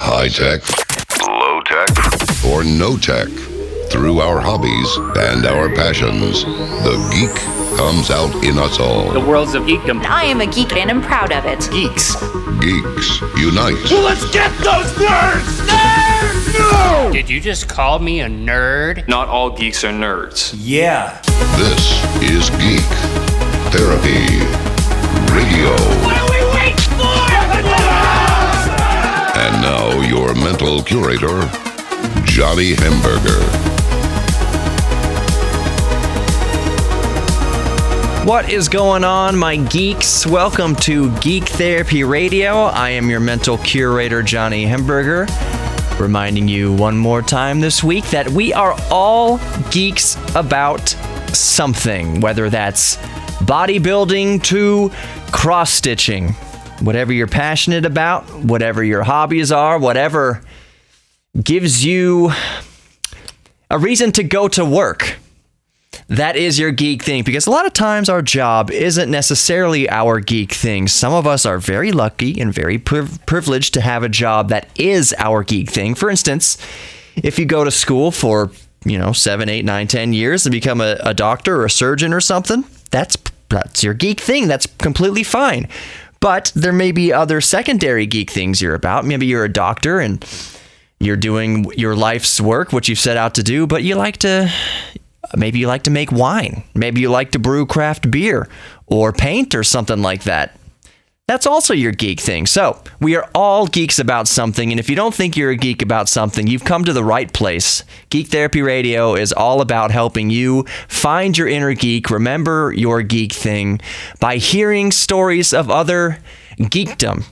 High tech, low tech, or no tech. Through our hobbies and our passions, the geek comes out in us all. The world's of geekdom. I am a geek and I'm proud of it. Geeks. Geeks unite. Well, let's get those nerds! Nerds! No! Did you just call me a nerd? Not all geeks are nerds. Yeah. This is Geek Therapy Radio. What are we waiting for? And now your mental curator, Johnny Hamburger. What is going on, my geeks? Welcome to Geek Therapy Radio. I am your mental curator, Johnny Hamburger, reminding you one more time this week that we are all geeks about something, whether that's bodybuilding to cross-stitching. Whatever you're passionate about, whatever your hobbies are, whatever gives you a reason to go to work. That is your geek thing, because a lot of times our job isn't necessarily our geek thing. Some of us are very lucky and very privileged to have a job that is our geek thing. For instance, if you go to school for, 7, 8, 9, 10 years and become a doctor or a surgeon or something, that's your geek thing. That's completely fine. But there may be other secondary geek things you're about. Maybe you're a doctor and you're doing your life's work, what you've set out to do, but maybe you like to make wine. Maybe you like to brew craft beer or paint or something like that. That's also your geek thing. So we are all geeks about something. And if you don't think you're a geek about something, you've come to the right place. Geek Therapy Radio is all about helping you find your inner geek, remember your geek thing by hearing stories of other geekdom.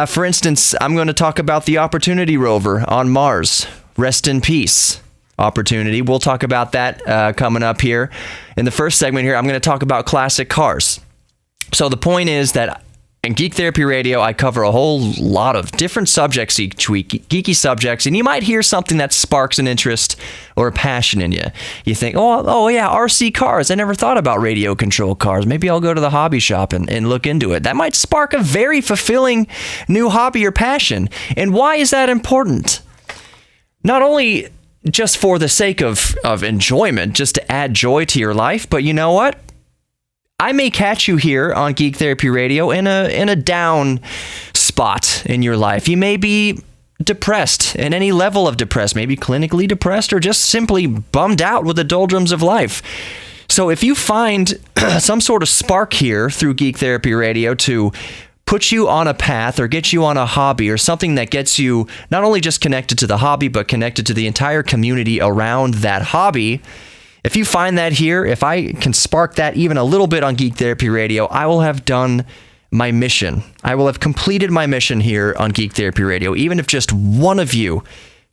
For instance, I'm going to talk about the Opportunity Rover on Mars. Rest in peace, Opportunity. We'll talk about that coming up here. In the first segment here, I'm going to talk about classic cars. So the point is that in Geek Therapy Radio, I cover a whole lot of different subjects each week, geeky subjects, and you might hear something that sparks an interest or a passion in you. You think, oh yeah, RC cars. I never thought about radio control cars. Maybe I'll go to the hobby shop and look into it. That might spark a very fulfilling new hobby or passion. And why is that important? Not only just for the sake of enjoyment, just to add joy to your life, but you know what? I may catch you here on Geek Therapy Radio in a down spot in your life. You may be depressed, at any level of depressed, maybe clinically depressed or just simply bummed out with the doldrums of life. So if you find some sort of spark here through Geek Therapy Radio to put you on a path or get you on a hobby or something that gets you not only just connected to the hobby, but connected to the entire community around that hobby, if you find that here, if I can spark that even a little bit on Geek Therapy Radio, I will have done my mission. I will have completed my mission here on Geek Therapy Radio, even if just one of you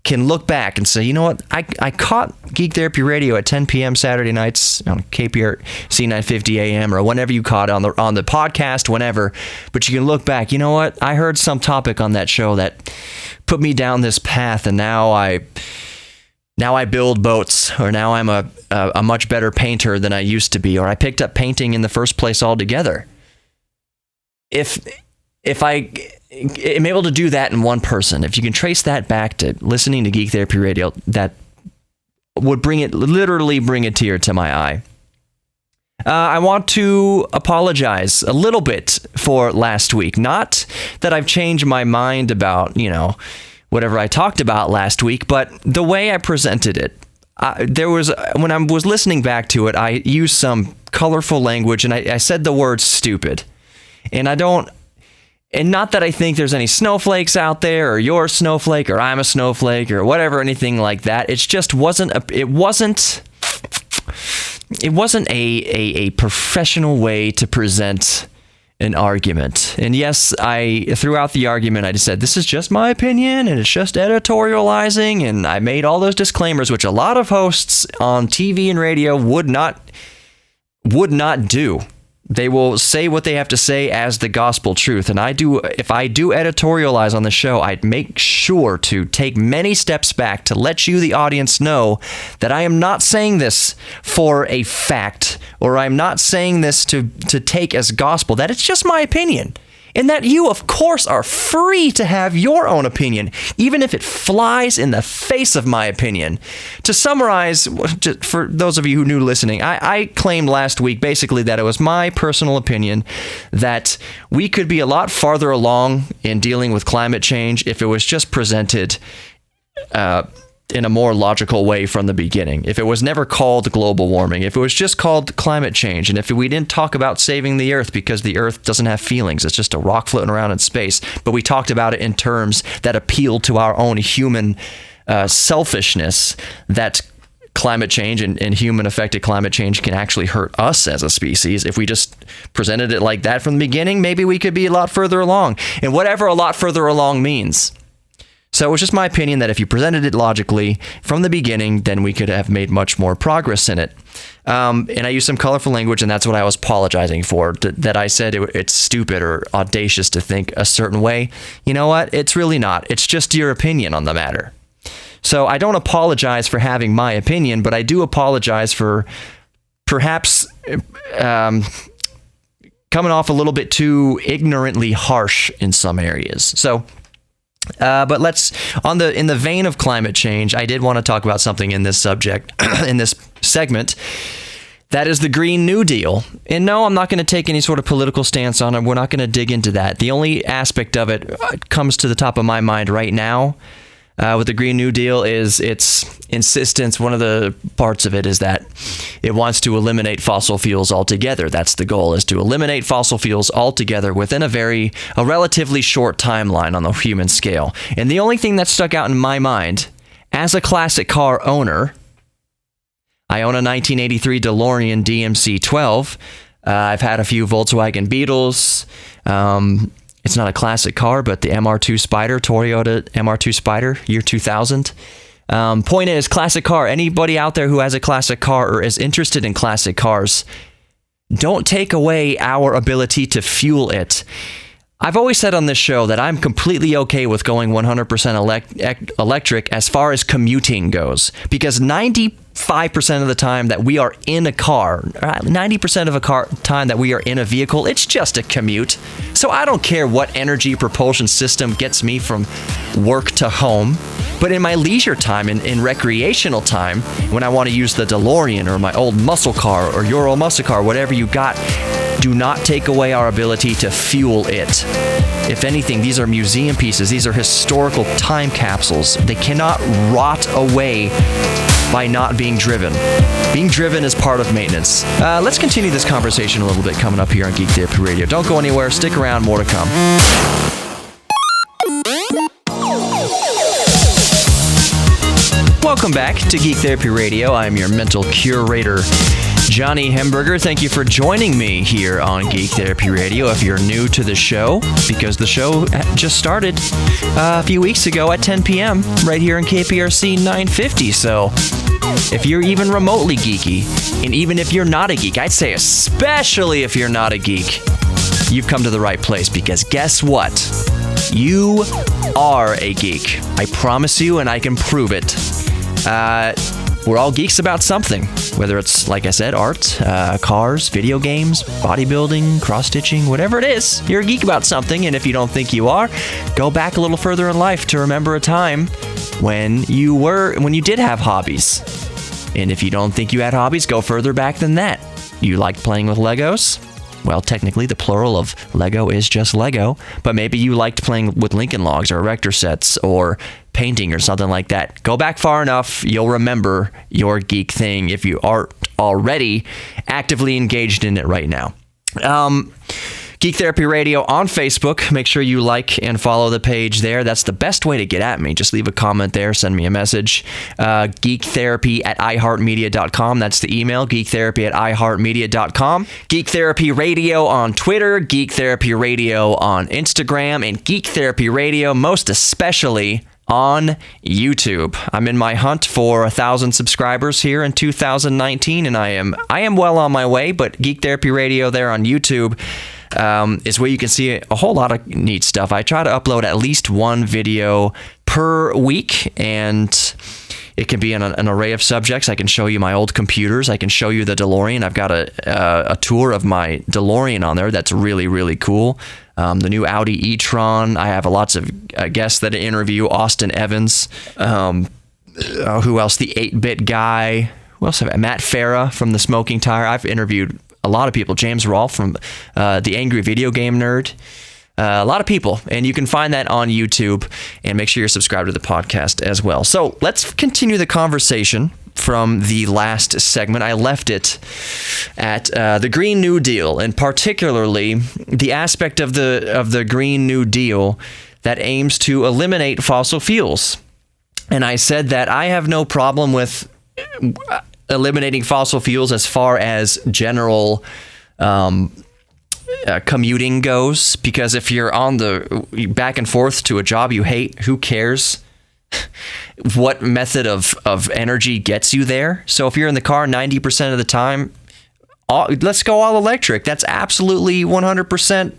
can look back and say, you know what, I caught Geek Therapy Radio at 10 p.m. Saturday nights on KPR C950 AM or whenever you caught it on the podcast, whenever. But you can look back, you know what, I heard some topic on that show that put me down this path, and now I build boats, or now I'm a much better painter than I used to be, or I picked up painting in the first place altogether. If I am able to do that in one person, if you can trace that back to listening to Geek Therapy Radio, that would literally bring a tear to my eye. I want to apologize a little bit for last week. Not that I've changed my mind about, whatever I talked about last week, but the way I presented it. When I was listening back to it, I used some colorful language, and I said the word stupid. And not that I think there's any snowflakes out there, or you're a snowflake, or I'm a snowflake, or whatever, anything like that. It just wasn't a professional way to present an argument. And yes, throughout the argument, I just said, this is just my opinion, and it's just editorializing, and I made all those disclaimers, which a lot of hosts on TV and radio would not do. They will say what they have to say as the gospel truth. And if I do editorialize on the show, I'd make sure to take many steps back to let you, the audience, know that I am not saying this for a fact, or I'm not saying this to take as gospel, that it's just my opinion. in that you, of course, are free to have your own opinion, even if it flies in the face of my opinion. To summarize, just for those of you who knew listening, I claimed last week basically that it was my personal opinion that we could be a lot farther along in dealing with climate change if it was just presented in a more logical way from the beginning. If it was never called global warming, if it was just called climate change, and if we didn't talk about saving the Earth because the Earth doesn't have feelings, it's just a rock floating around in space, but we talked about it in terms that appeal to our own human selfishness, that climate change and human-affected climate change can actually hurt us as a species. If we just presented it like that from the beginning, maybe we could be a lot further along, and whatever a lot further along means. So it was just my opinion that if you presented it logically from the beginning, then we could have made much more progress in it. And I used some colorful language, and that's what I was apologizing for, that I said it's stupid or audacious to think a certain way. You know what? It's really not. It's just your opinion on the matter. So I don't apologize for having my opinion, but I do apologize for perhaps coming off a little bit too ignorantly harsh in some areas. So... but let's, in the vein of climate change, I did want to talk about something in this subject, in this segment. That is the Green New Deal. And no, I'm not going to take any sort of political stance on it. We're not going to dig into that. The only aspect of it comes to the top of my mind right now with the Green New Deal is its insistence. One of the parts of it is that it wants to eliminate fossil fuels altogether. That's the goal, is to eliminate fossil fuels altogether within a relatively short timeline on the human scale. And the only thing that stuck out in my mind, as a classic car owner, I own a 1983 DeLorean DMC-12. I've had a few Volkswagen Beetles. It's not a classic car, but the MR2 Spider, Toyota MR2 Spider, year 2000. Point is, classic car. Anybody out there who has a classic car or is interested in classic cars, don't take away our ability to fuel it. I've always said on this show that I'm completely okay with going 100% electric as far as commuting goes, because 95% of the time that we are in a car, 90% of time that we are in a vehicle, it's just a commute. So I don't care what energy propulsion system gets me from work to home. But in my leisure time, in recreational time, when I want to use the DeLorean or my old muscle car or your old muscle car, whatever you got, do not take away our ability to fuel it. If anything, these are museum pieces. These are historical time capsules. They cannot rot away by not being driven. Being driven is part of maintenance. Let's continue this conversation a little bit coming up here on Geek Therapy Radio. Don't go anywhere. Stick around. More to come. Welcome back to Geek Therapy Radio. I'm your mental curator, Johnny Hemberger. Thank you for joining me here on Geek Therapy Radio. If you're new to the show, because the show just started a few weeks ago at 10 p.m. right here in KPRC 950. So if you're even remotely geeky, and even if you're not a geek, I'd say especially if you're not a geek, you've come to the right place, because guess what? You are a geek. I promise you, and I can prove it. We're all geeks about something, whether it's, like I said, art, cars, video games, bodybuilding, cross-stitching, whatever it is. You're a geek about something, and if you don't think you are, go back a little further in life to remember a time when you did have hobbies. And if you don't think you had hobbies, go further back than that. You liked playing with Legos? Well, technically, the plural of Lego is just Lego, but maybe you liked playing with Lincoln Logs or erector sets or painting or something like that. Go back far enough, you'll remember your geek thing if you aren't already actively engaged in it right now. Geek Therapy Radio on Facebook. Make sure you like and follow the page there. That's the best way to get at me. Just leave a comment there. Send me a message. geektherapy@iheartmedia.com. That's the email. geektherapy@iheartmedia.com. Geek Therapy Radio on Twitter. Geek Therapy Radio on Instagram. And Geek Therapy Radio, most especially, on YouTube. I'm in my hunt for 1,000 subscribers here in 2019, and I am well on my way, but Geek Therapy Radio there on YouTube is where you can see a whole lot of neat stuff. I try to upload at least one video per week, and it can be an array of subjects. I can show you my old computers. I can show you the DeLorean. I've got a tour of my DeLorean on there that's really, really cool. the new Audi e-tron. I have lots of guests that I interview. Austin Evans. Who else? The 8-bit guy. Who else have I? Matt Farah from the Smoking Tire. I've interviewed a lot of people. James Rolfe from the Angry Video Game Nerd. A lot of people, and you can find that on YouTube, and make sure you're subscribed to the podcast as well. So let's continue the conversation from the last segment. I left it at the Green New Deal, and particularly the aspect of the Green New Deal that aims to eliminate fossil fuels. And I said that I have no problem with eliminating fossil fuels as far as general commuting goes, because if you're on the back and forth to a job you hate, who cares what method of energy gets you there? So if you're in the car 90% of the time, let's go all electric. That's absolutely 100%.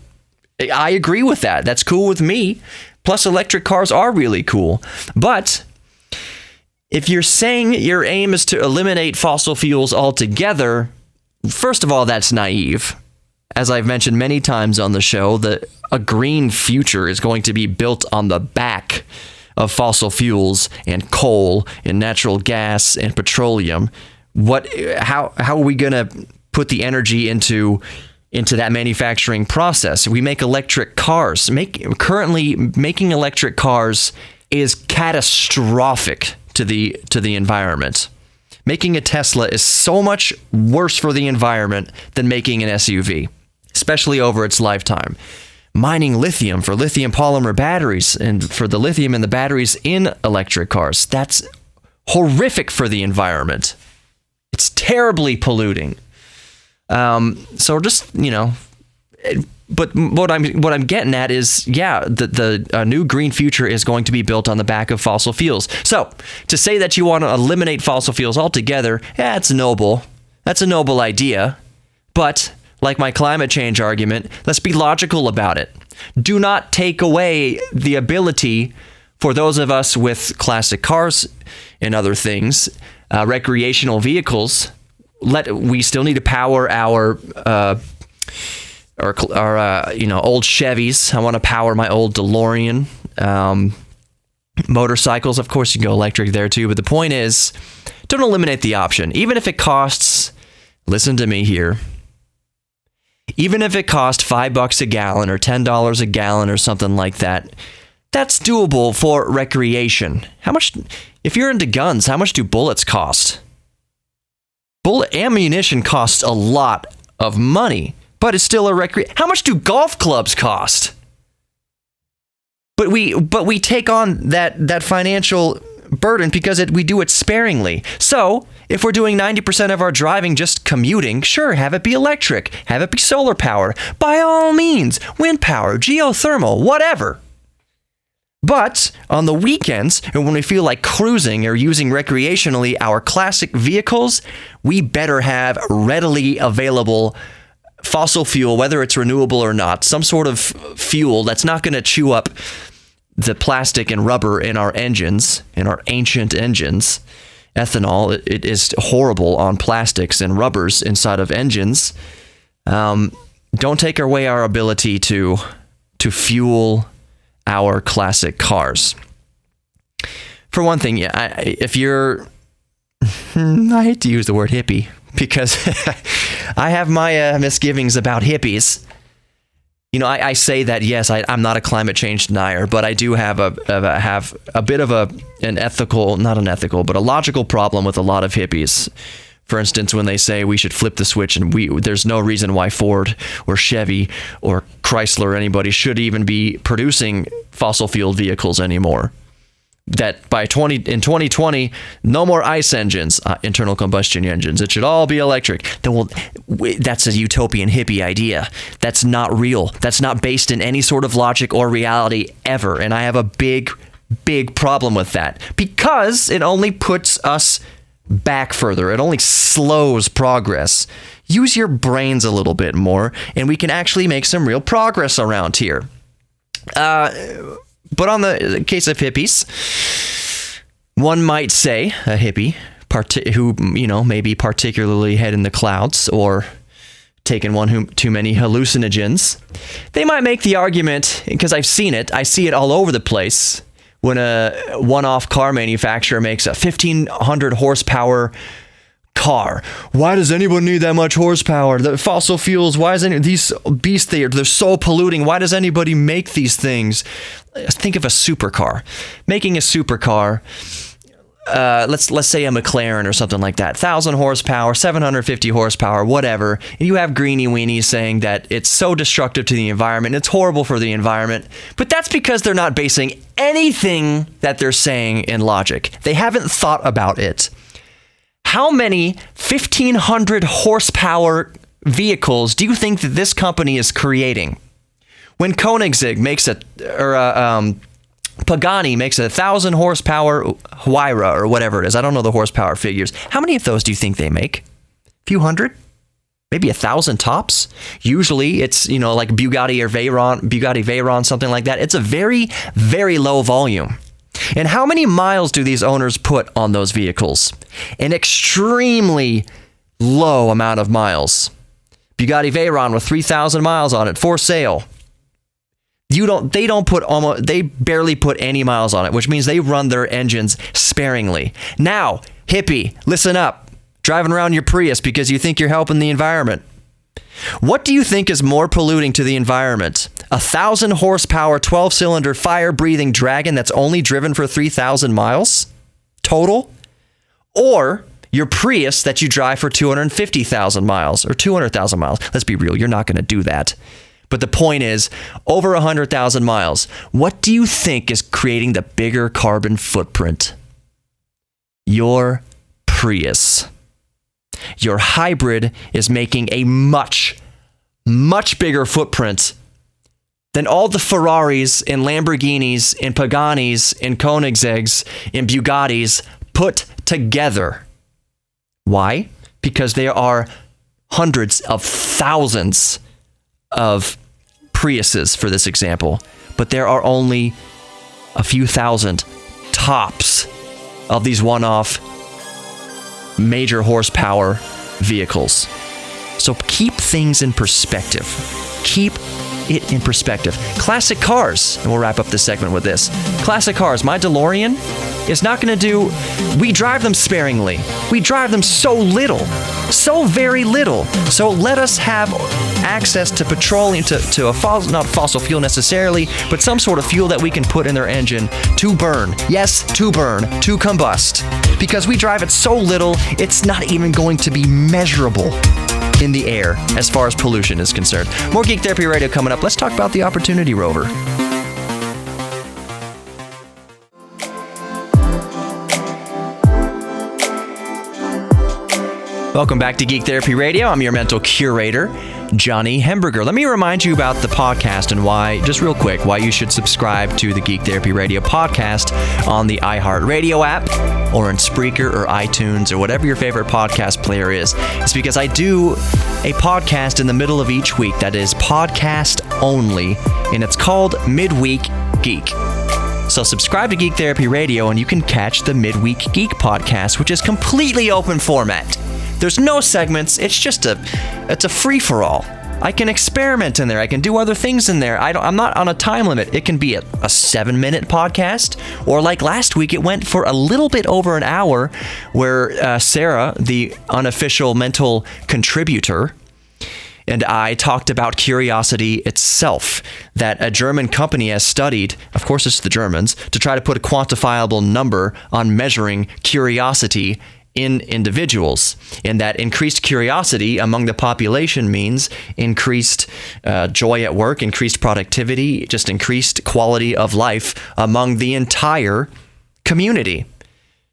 I agree with that. That's cool with me. Plus, electric cars are really cool. But if you're saying your aim is to eliminate fossil fuels altogether, first of all, that's naive. As I've mentioned many times on the show, that a green future is going to be built on the back of fossil fuels and coal and natural gas and petroleum. How are we going to put the energy into that manufacturing process? We make electric cars. Currently making electric cars is catastrophic to the environment. Making a Tesla is so much worse for the environment than making an SUV, especially over its lifetime. Mining lithium for lithium polymer batteries and for the lithium in the batteries in electric cars, that's horrific for the environment. It's terribly polluting. So just, but what I'm getting at is, yeah, the new green future is going to be built on the back of fossil fuels. So to say that you want to eliminate fossil fuels altogether, it's noble. That's a noble idea. But like my climate change argument, let's be logical about it. Do not take away the ability for those of us with classic cars and other things, recreational vehicles. We still need to power our old Chevys. I want to power my old DeLorean. Motorcycles, of course, you can go electric there too. But the point is, don't eliminate the option. Even if it costs, listen to me here, even if it costs $5 a gallon or $10 a gallon or something like that, that's doable for recreation. How much, if you're into guns, how much do bullets cost? Bullet ammunition costs a lot of money, but it's still a How much do golf clubs cost? But we take on that financial burden because we do it sparingly. So if we're doing 90% of our driving just commuting, sure, have it be electric, have it be solar power, by all means, wind power, geothermal, whatever. But on the weekends, and when we feel like cruising or using recreationally our classic vehicles, we better have readily available fossil fuel, whether it's renewable or not, some sort of fuel that's not going to chew up the plastic and rubber in our engines, in our ancient engines. Ethanol, it is horrible on plastics and rubbers inside of engines. Don't take away our ability to fuel our classic cars. For one thing, if you're, I hate to use the word hippie because I have my misgivings about hippies. I say that, yes, I'm not a climate change denier, but I do have a bit of an ethical, not an ethical, but a logical problem with a lot of hippies. For instance, when they say we should flip the switch and there's no reason why Ford or Chevy or Chrysler or anybody should even be producing fossil fuel vehicles anymore. That in 2020, no more ICE engines, internal combustion engines. It should all be electric. That's a utopian hippie idea. That's not real. That's not based in any sort of logic or reality ever. And I have a big, big problem with that because it only puts us back further. It only slows progress. Use your brains a little bit more, and we can actually make some real progress around here. But on the case of hippies, one might say a hippie who, may be particularly head in the clouds or taken too many hallucinogens. They might make the argument, because I've seen it, I see it all over the place, when a one-off car manufacturer makes a 1,500 horsepower car. Why does anyone need that much horsepower? The fossil fuels, why is these beasts, they're so polluting. Why does anybody make these things? Think of a supercar. Making a supercar, let's say a McLaren or something like that, 1,000 horsepower, 750 horsepower, whatever. And you have greenie weenies saying that it's so destructive to the environment, it's horrible for the environment. But that's because they're not basing anything that they're saying in logic. They haven't thought about it. How many 1,500 horsepower vehicles do you think that this company is creating? When Koenigsegg makes Pagani makes a 1,000 horsepower Huayra or whatever it is. I don't know the horsepower figures. How many of those do you think they make? A few hundred? Maybe 1,000 tops? Usually it's, like Bugatti Veyron, something like that. It's a very, very low volume. And how many miles do these owners put on those vehicles? An extremely low amount of miles. Bugatti Veyron with 3,000 miles on it for sale. They barely put any miles on it, which means they run their engines sparingly. Now, hippie, listen up. Driving around your Prius because you think you're helping the environment. What do you think is more polluting to the environment? 1,000 horsepower, 12-cylinder, fire-breathing Dragon that's only driven for 3,000 miles total? Or your Prius that you drive for 250,000 miles or 200,000 miles? Let's be real, you're not going to do that. But the point is, over 100,000 miles, what do you think is creating the bigger carbon footprint? Your Prius. Your hybrid is making a much, much bigger footprint than all the Ferraris and Lamborghinis and Paganis and Koenigsegg's and Bugattis put together. Why? Because there are hundreds of thousands of Priuses, for this example, but there are only a few thousand tops of these one-off major horsepower vehicles. So keep things in perspective. Keep it in perspective. Classic cars, and we'll wrap up this segment with this. Classic cars, my DeLorean is not going to do, we drive them sparingly. We drive them so little, so very little. So let us have access to petroleum, to a not fossil fuel necessarily, but some sort of fuel that we can put in their engine to burn. Yes, to burn, to combust. Because we drive it so little, it's not even going to be measurable in the air as far as pollution is concerned. More Geek Therapy Radio coming up. Let's talk about the Opportunity Rover. Welcome back to Geek Therapy Radio. I'm your mental curator, Johnny Hemberger. Let me remind you about the podcast and why, just real quick, why you should subscribe to the Geek Therapy Radio podcast on the iHeartRadio app or in Spreaker or iTunes or whatever your favorite podcast player is. It's because I do a podcast in the middle of each week that is podcast only, and it's called Midweek Geek. So subscribe to Geek Therapy Radio and you can catch the Midweek Geek podcast, which is completely open format. There's no segments. It's a free-for-all. I can experiment in there. I can do other things in there. I'm not on a time limit. It can be a 7-minute podcast, or like last week, it went for a little bit over an hour, where Sarah, the unofficial mental contributor, and I talked about curiosity itself, that a German company has studied, of course it's the Germans, to try to put a quantifiable number on measuring curiosity in individuals, and that increased curiosity among the population means increased joy at work, increased productivity, just increased quality of life among the entire community.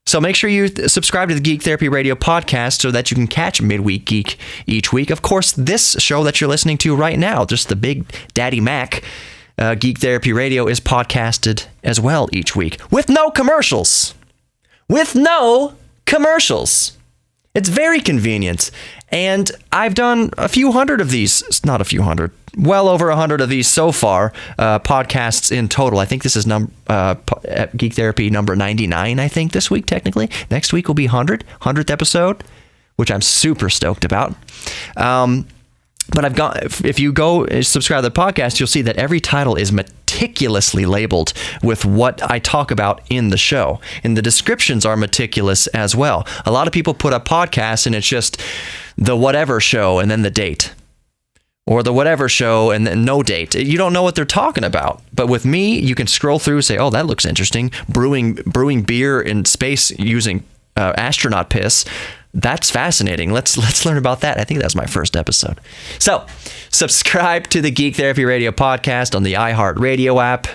So make sure you subscribe to the Geek Therapy Radio podcast so that you can catch Midweek Geek each week. Of course, this show that you're listening to right now, just the Big Daddy Mac, Geek Therapy Radio, is podcasted as well each week with no commercials. It's very convenient. And I've done a few hundred of these, not a few hundred, well over 100 of these so far, podcasts in total. I think this is Geek Therapy number 99, I think, this week, technically. Next week will be 100th episode, which I'm super stoked about. But if you go subscribe to the podcast, you'll see that every title is meticulously labeled with what I talk about in the show. And the descriptions are meticulous as well. A lot of people put up podcasts and it's just the whatever show and then the date. Or the whatever show and then no date. You don't know what they're talking about. But with me, you can scroll through and say, oh, that looks interesting. Brewing beer in space using astronaut piss. That's fascinating. Let's learn about that. I think that's my first episode. So, subscribe to the Geek Therapy Radio podcast on the iHeartRadio app,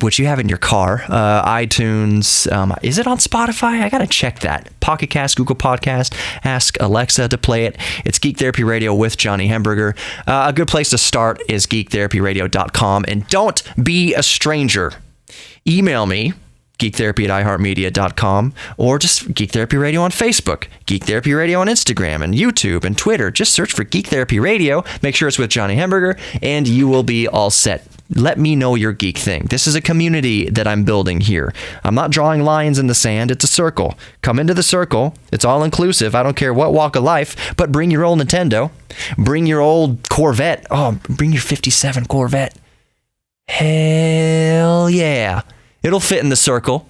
which you have in your car, iTunes. Is it on Spotify? I got to check that. Pocket Cast, Google Podcast. Ask Alexa to play it. It's Geek Therapy Radio with Johnny Hemberger. A good place to start is geektherapyradio.com. And don't be a stranger. Email me, geektherapy@iheartmedia.com, or just Geek Therapy Radio on Facebook, Geek Therapy Radio on Instagram and YouTube and Twitter. Just search for Geek Therapy Radio. Make sure it's with Johnny Hemberger, and you will be all set. Let me know your geek thing. This is a community that I'm building here. I'm not drawing lines in the sand. It's a circle. Come into the circle. It's all inclusive. I don't care what walk of life, but bring your old Nintendo. Bring your old Corvette. Oh, bring your 57 Corvette. Hell yeah. It'll fit in the circle.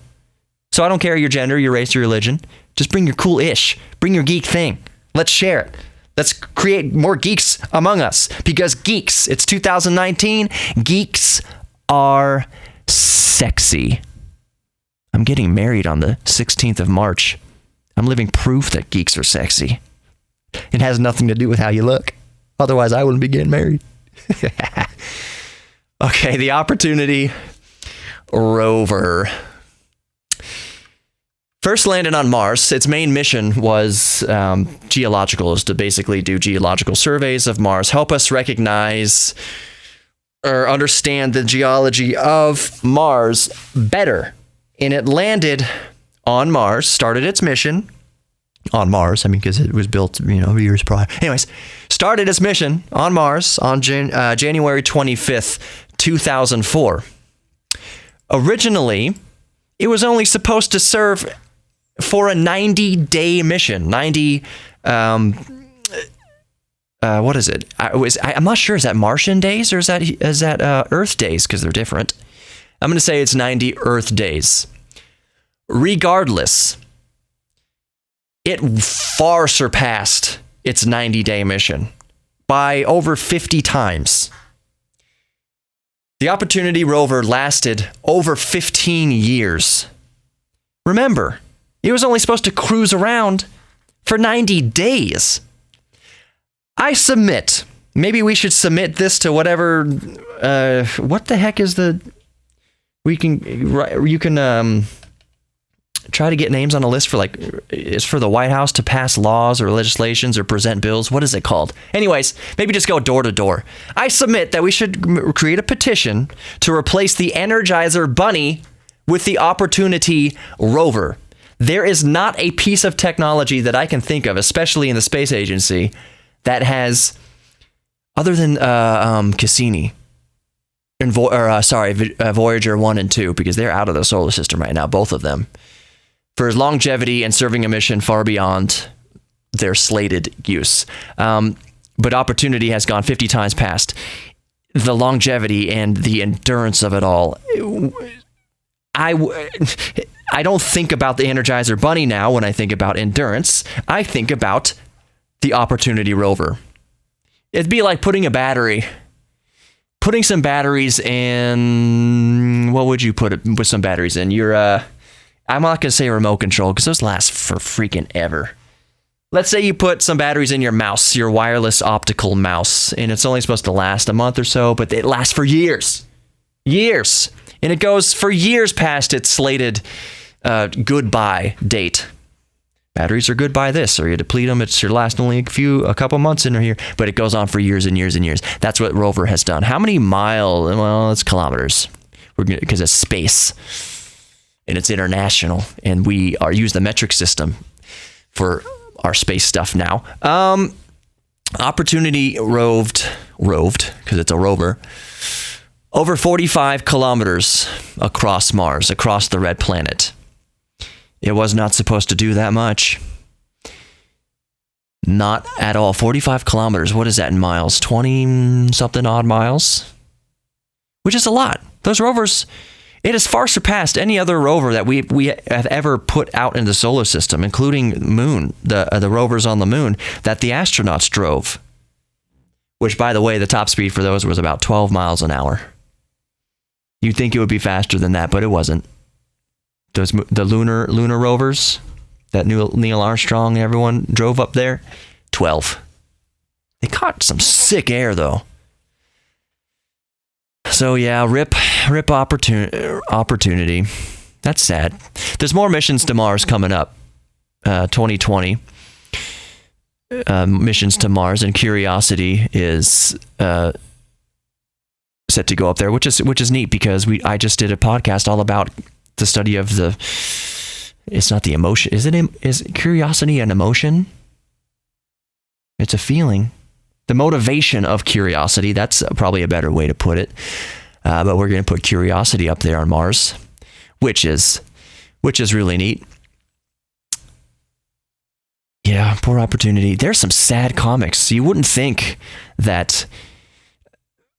So I don't care your gender, your race, your religion. Just bring your cool ish. Bring your geek thing. Let's share it. Let's create more geeks among us, because geeks, it's 2019. Geeks are sexy. I'm getting married on the 16th of March. I'm living proof that geeks are sexy. It has nothing to do with how you look. Otherwise, I wouldn't be getting married. Okay, the Opportunity Rover first landed on Mars. Its main mission was geological, is to basically do geological surveys of Mars, help us recognize or understand the geology of Mars better. And it landed on Mars, started its mission on Mars. I mean, because it was built, years prior. Anyways, started its mission on Mars on January 25th, 2004. Originally, it was only supposed to serve for a 90-day mission. 90, what is it? I'm not sure. Is that Martian days or is that Earth days? Because they're different. I'm going to say it's 90 Earth days. Regardless, it far surpassed its 90-day mission by over 50 times. The Opportunity Rover lasted over 15 years. Remember, it was only supposed to cruise around for 90 days. I submit, maybe we should submit this to whatever, what the heck is you can try to get names on a list for it's for the White House to pass laws or legislations or present bills. What is it called? Anyways, maybe just go door to door. I submit that we should create a petition to replace the Energizer Bunny with the Opportunity Rover. There is not a piece of technology that I can think of, especially in the space agency, that has, other than Cassini, and Voyager 1 and 2, because they're out of the solar system right now, both of them, for longevity and serving a mission far beyond their slated use. But Opportunity has gone 50 times past the longevity and the endurance of it all. I don't think about the Energizer Bunny now when I think about endurance. I think about the Opportunity Rover. It'd be like putting some batteries in, what would you put some batteries in? I'm not going to say remote control because those last for freaking ever. Let's say you put some batteries in your mouse, your wireless optical mouse, and it's only supposed to last a month or so, but it lasts for years. Years. And it goes for years past its slated goodbye date. Batteries are goodbye this, or you deplete them, it's your last only a couple months in here, but it goes on for years and years and years. That's what Rover has done. How many miles? Well, it's kilometers, because it's space and it's international, and we use the metric system for our space stuff now. Opportunity roved because it's a rover, over 45 kilometers across Mars, across the red planet. It was not supposed to do that much. Not at all. 45 kilometers. What is that in miles? 20-something odd miles? Which is a lot. Those rovers, it has far surpassed any other rover that we have ever put out in the solar system, including moon, the rovers on the moon that the astronauts drove. Which, by the way, the top speed for those was about 12 miles an hour. You'd think it would be faster than that, but it wasn't. The lunar rovers that Neil Armstrong and everyone drove up there, 12. They caught some sick air, though. So yeah, RIP Opportunity. That's sad. There's more missions to Mars coming up. 2020 missions to Mars, and Curiosity is set to go up there, which is neat because I just did a podcast all about the study of the. It's not the emotion. Is curiosity an emotion? It's a feeling. The motivation of curiosity. That's probably a better way to put it. But we're going to put Curiosity up there on Mars, which is really neat. Yeah, poor Opportunity. There's some sad comics. You wouldn't think that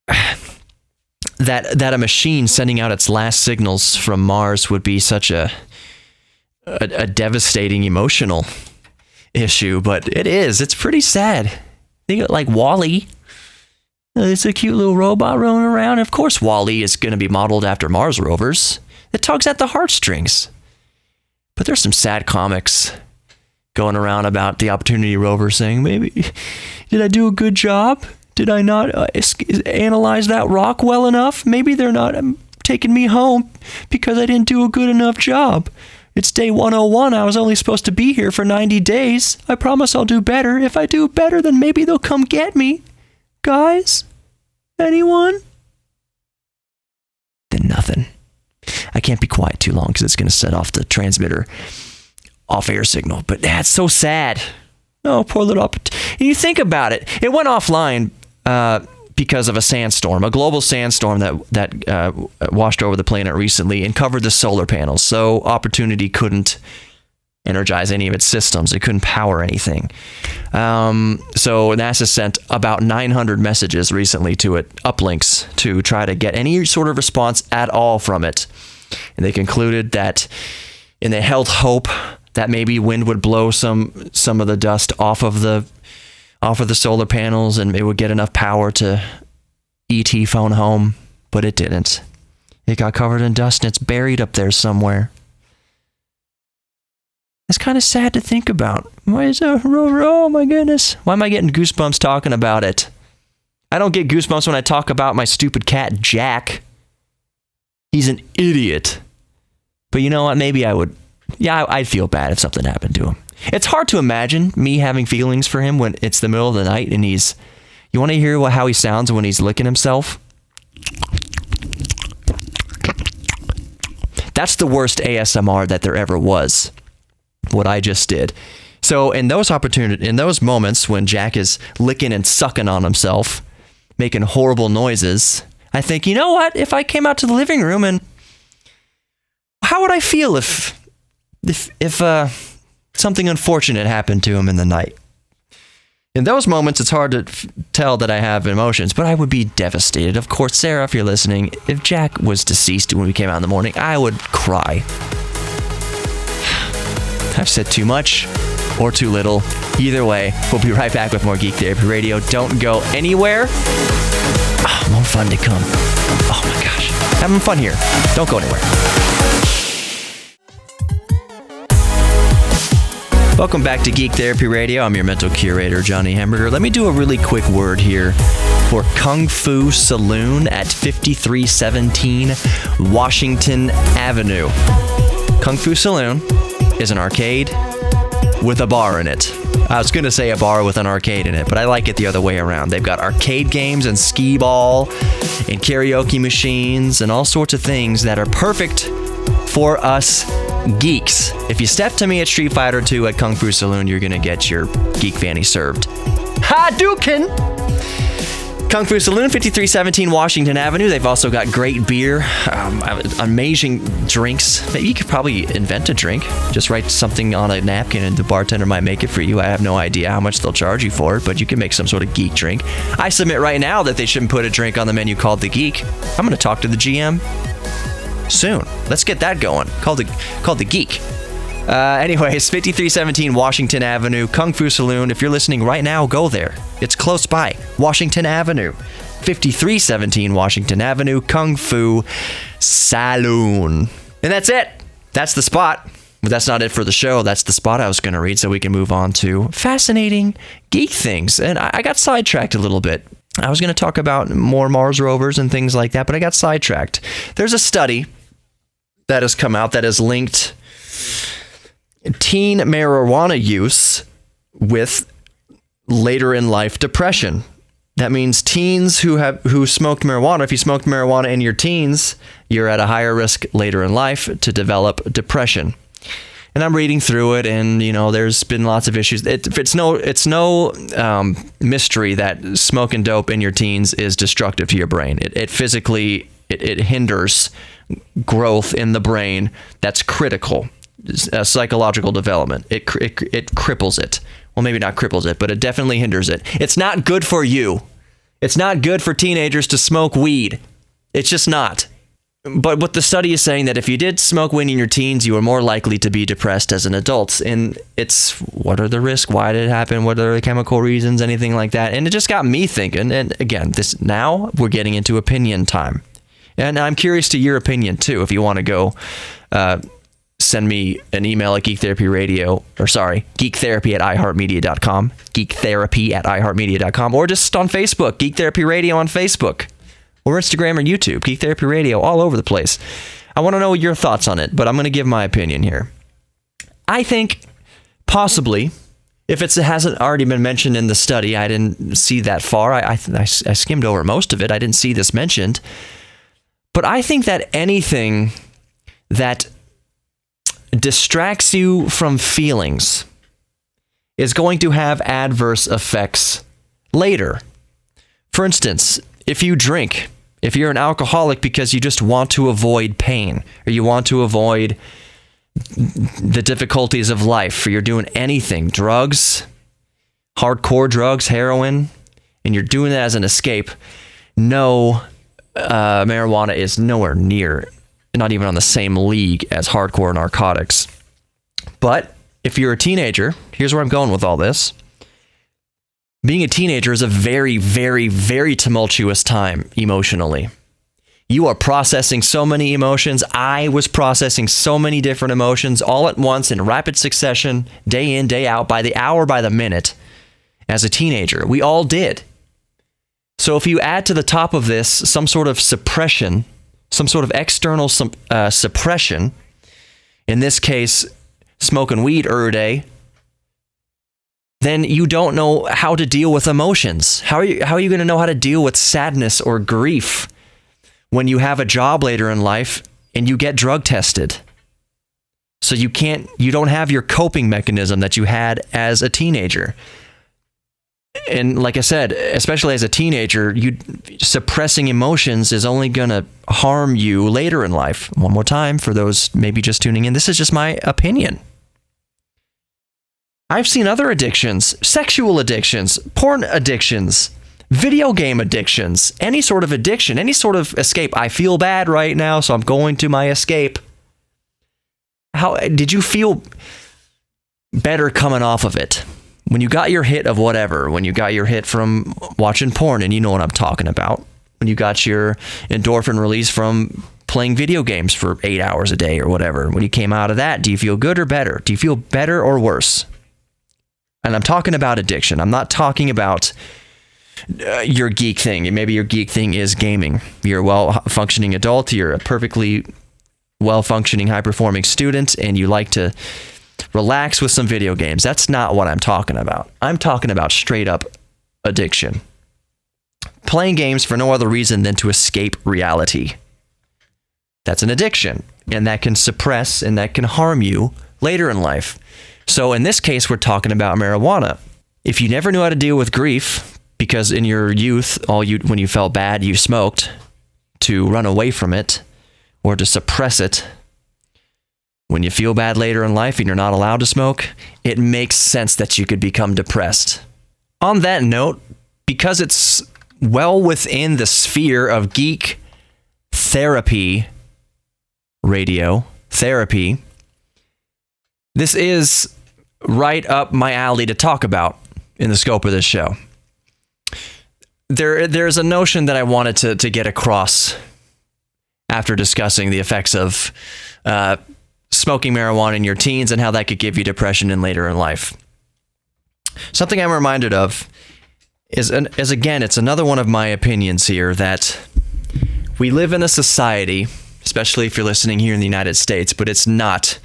a machine sending out its last signals from Mars would be such a devastating emotional issue, but it is. It's pretty sad. Think of like WALL-E. It's a cute little robot rolling around. Of course, WALL-E is going to be modeled after Mars rovers. It tugs at the heartstrings. But there's some sad comics going around about the Opportunity Rover saying, maybe, did I do a good job? Did I not analyze that rock well enough? Maybe they're not taking me home because I didn't do a good enough job. It's day 101. I was only supposed to be here for 90 days. I promise I'll do better. If I do better, then maybe they'll come get me. Guys? Anyone? Then nothing. I can't be quiet too long because it's going to set off the transmitter off-air signal. But that's so sad. Oh, poor little Opportunity. And you think about it. It went offline because of a sandstorm, a global sandstorm that washed over the planet recently and covered the solar panels. So Opportunity couldn't energize any of its systems. It couldn't power anything. So NASA sent about 900 messages recently to it, uplinks, to try to get any sort of response at all from it. And they concluded that, and they held hope that maybe wind would blow some of the dust off of the solar panels and it would get enough power to ET phone home, but it didn't. It got covered in dust and it's buried up there somewhere. It's kind of sad to think about. Why is a rover? Oh my goodness. Why am I getting goosebumps talking about it? I don't get goosebumps when I talk about my stupid cat, Jack. He's an idiot. But you know what? Maybe I would. Yeah, I'd feel bad if something happened to him. It's hard to imagine me having feelings for him when it's the middle of the night and he's... You want to hear how he sounds when he's licking himself? That's the worst ASMR that there ever was. What I just did. So in those moments when Jack is licking and sucking on himself, making horrible noises, I think, you know what? If I came out to the living room and... How would I feel if something unfortunate happened to him in the night? In those moments, it's hard to tell that I have emotions, but I would be devastated. Of course, Sarah, if you're listening, if Jack was deceased when we came out in the morning, I would cry. I've said too much or too little. Either way, we'll be right back with more Geek Therapy Radio. Don't go anywhere. More fun to come. Oh my gosh. Having fun here. Don't go anywhere. Welcome back to Geek Therapy Radio. I'm your mental curator, Johnny Hamburger. Let me do a really quick word here for Kung Fu Saloon at 5317 Washington Avenue. Kung Fu Saloon is an arcade with a bar in it. I was going to say a bar with an arcade in it, but I like it the other way around. They've got arcade games and skee ball and karaoke machines and all sorts of things that are perfect for us geeks. If you step to me at Street Fighter 2 at Kung Fu Saloon, you're going to get your geek fanny served. Hadouken! Kung Fu Saloon, 5317 Washington Avenue. They've also got great beer, amazing drinks. Maybe you could probably invent a drink. Just write something on a napkin and the bartender might make it for you. I have no idea how much they'll charge you for it, but you can make some sort of geek drink. I submit right now that they shouldn't put a drink on the menu called the Geek. I'm going to talk to the GM soon. Let's get that going. Called the Geek. Anyways, 5317 Washington Avenue, Kung Fu Saloon. If you're listening right now, go there. It's close by. Washington Avenue. 5317 Washington Avenue, Kung Fu Saloon. And that's it. That's the spot. But that's not it for the show. That's the spot I was going to read so we can move on to fascinating geek things. And I got sidetracked a little bit. I was going to talk about more Mars rovers and things like that, but I got sidetracked. There's a study that has come out that has linked teen marijuana use with later in life depression. That means teens who smoked marijuana, if you smoked marijuana in your teens, you're at a higher risk later in life to develop depression. And I'm reading through it, and there's been lots of issues. It's no mystery that smoking dope in your teens is destructive to your brain. It physically hinders growth in the brain that's critical. Psychological development. It cripples it. Well, maybe not cripples it, but it definitely hinders it. It's not good for you. It's not good for teenagers to smoke weed. It's just not. But what the study is saying that if you did smoke weed in your teens, you were more likely to be depressed as an adult. And it's, what are the risks? Why did it happen? What are the chemical reasons? Anything like that. And it just got me thinking. And again, now we're getting into opinion time. And I'm curious to your opinion too. If you want to go send me an email at geektherapy@iheartmedia.com, geektherapy@iheartmedia.com, or just on Facebook, Geek Therapy Radio on Facebook, or Instagram or YouTube, Geek Therapy Radio, all over the place. I want to know your thoughts on it, but I'm going to give my opinion here. I think possibly, if it hasn't already been mentioned in the study, I didn't see that far. I skimmed over most of it. I didn't see this mentioned. But I think that anything that distracts you from feelings is going to have adverse effects later. For instance, if you drink, if you're an alcoholic because you just want to avoid pain, or you want to avoid the difficulties of life, or you're doing anything, drugs, hardcore drugs, heroin, and you're doing that as an escape, marijuana is nowhere near, not even on the same league as hardcore narcotics. But if you're a teenager, here's where I'm going with all this. Being a teenager is a very, very, very tumultuous time emotionally. You are processing so many emotions. I was processing so many different emotions all at once in rapid succession, day in, day out, by the hour, by the minute, as a teenager. We all did. So if you add to the top of this some sort of suppression, some sort of external suppression, in this case, smoking weed every day, then you don't know how to deal with emotions. How are you going to know how to deal with sadness or grief when you have a job later in life and you get drug tested? So you don't have your coping mechanism that you had as a teenager. And like I said, especially as a teenager, suppressing emotions is only going to harm you later in life. One more time, for those maybe just tuning in, this is just my opinion. I've seen other addictions, sexual addictions, porn addictions, video game addictions, any sort of addiction, any sort of escape. I feel bad right now, so I'm going to my escape. How did you feel better coming off of it? When you got your hit of whatever, when you got your hit from watching porn, and you know what I'm talking about, when you got your endorphin release from playing video games for 8 hours a day or whatever, when you came out of that, do you feel good or better? Do you feel better or worse? And I'm talking about addiction. I'm not talking about your geek thing. Maybe your geek thing is gaming. You're a well-functioning adult. You're a perfectly well-functioning, high-performing student, and you like to relax with some video games. That's not what I'm talking about. I'm talking about straight up addiction. Playing games for no other reason than to escape reality. That's an addiction, and that can suppress and that can harm you later in life. So in this case, we're talking about marijuana. If you never knew how to deal with grief, because in your youth, when you felt bad, you smoked to run away from it or to suppress it. When you feel bad later in life and you're not allowed to smoke, it makes sense that you could become depressed. On that note, because it's well within the sphere of geek therapy, radio therapy, this is right up my alley to talk about in the scope of this show. There's a notion that I wanted to get across after discussing the effects of smoking marijuana in your teens and how that could give you depression in later in life. Something I'm reminded of is again, it's another one of my opinions here, that we live in a society, especially if you're listening here in the United States, but it's not.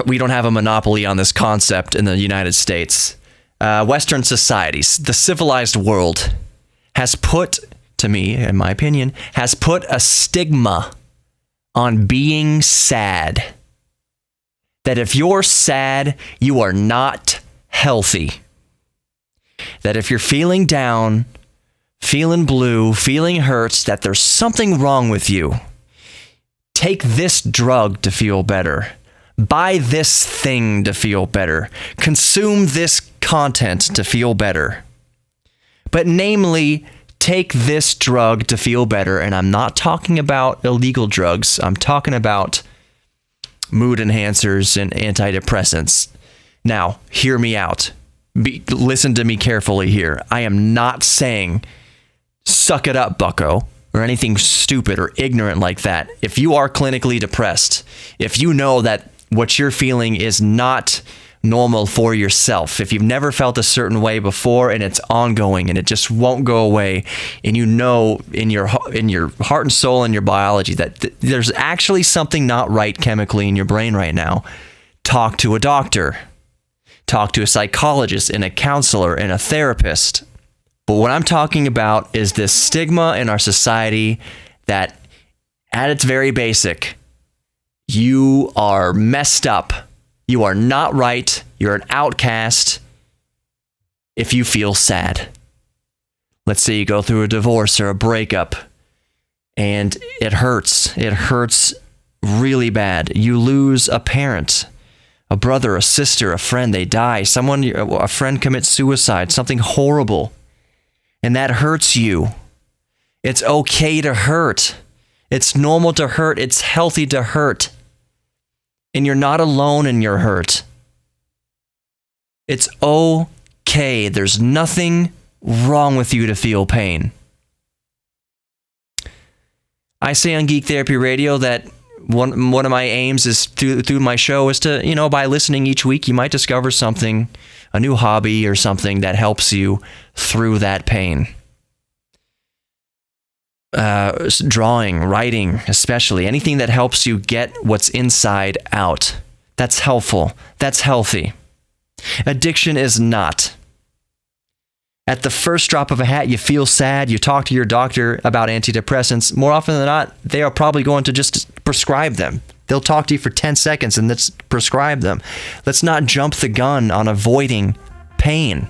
We don't have a monopoly on this concept in the United States. Western societies, the civilized world, has put, to me, in my opinion, has put a stigma on being sad. That if you're sad, you are not healthy. That if you're feeling down, feeling blue, feeling hurt, that there's something wrong with you. Take this drug to feel better. Buy this thing to feel better. Consume this content to feel better. But namely, take this drug to feel better. And I'm not talking about illegal drugs. I'm talking about mood enhancers and antidepressants. Now, hear me out. Listen to me carefully here. I am not saying suck it up, bucko, or anything stupid or ignorant like that. If you are clinically depressed, if you know that what you're feeling is not normal for yourself, if you've never felt a certain way before and it's ongoing and it just won't go away, and you know in your heart and soul and your biology that there's actually something not right chemically in your brain right now, talk to a doctor. Talk to a psychologist and a counselor and a therapist. But what I'm talking about is this stigma in our society that, at its very basic, you are messed up. You are not right. You're an outcast if you feel sad. Let's say you go through a divorce or a breakup and it hurts. It hurts really bad. You lose a parent, a brother, a sister, a friend, they die. A friend commits suicide, something horrible. And that hurts you. It's okay to hurt. It's normal to hurt. It's healthy to hurt. And you're not alone in your hurt. It's okay. There's nothing wrong with you to feel pain. I say on Geek Therapy Radio that one of my aims is through my show is to, by listening each week, you might discover something, a new hobby or something that helps you through that pain. Drawing, writing, especially, anything that helps you get what's inside out. That's helpful. That's healthy. Addiction is not. At the first drop of a hat, you feel sad, you talk to your doctor about antidepressants. More often than not, they are probably going to just prescribe them. They'll talk to you for 10 seconds and let's prescribe them. Let's not jump the gun on avoiding pain.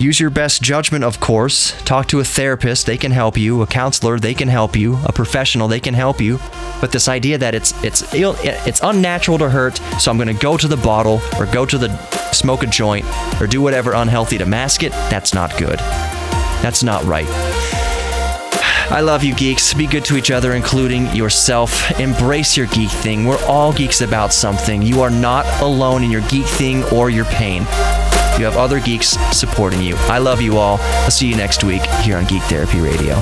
Use your best judgment, of course. Talk to a therapist, they can help you. A counselor, they can help you. A professional, they can help you. But this idea that it's unnatural to hurt, so I'm going to go to the bottle or go to smoke a joint or do whatever unhealthy to mask it, that's not good. That's not right. I love you, geeks. Be good to each other, including yourself. Embrace your geek thing. We're all geeks about something. You are not alone in your geek thing or your pain. You have other geeks supporting you. I love you all. I'll see you next week here on Geek Therapy Radio.